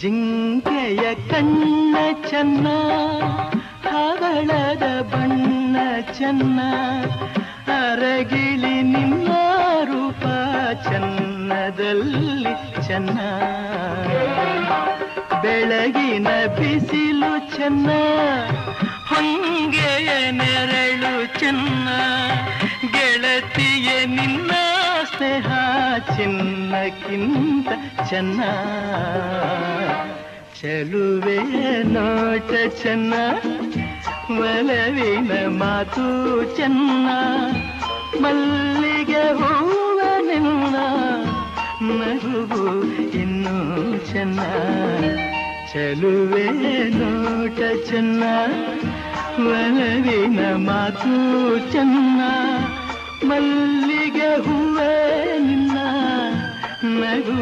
ಜಿಂಕೆಯ ಕಣ್ಣ ಚೆನ್ನ, ಹವಳದ ಬಣ್ಣ ಚೆನ್ನ, ಅರಗಿಳಿ ನಿನ್ನ ರೂಪ ಚೆನ್ನದಲ್ಲಿ ಚೆನ್ನ. ಬೆಳಗಿನ ಬಿಸಿಲು ಚೆನ್ನ, ಹೊಂಗೆಯ ನೆರಳು ಚೆನ್ನ, ಗೆಳತಿಯ ನಿನ್ನ ಸ್ನೇಹ ಚಿನ್ನಕ್ಕಿಂತ ಚೆನ್ನ. ಚೆಲುವೆ ನೋಟ ಚೆನ್ನ, ಒಲವಿನ ಮಾತು ಚೆನ್ನ, ಮಲ್ಲಿಗೆ ಹೂವ ನಿನ್ನ ನಗುವು ಇನ್ನೂ ಚೆನ್ನ. ಚೆಲುವೆ ನೋಟ ಚೆನ್ನ, ಒಲವಿನ ಮಾತು ಚೆನ್ನ, ಮಲ್ಲಿಗೆ ಹೂವ ನಿನ್ನ ನಗು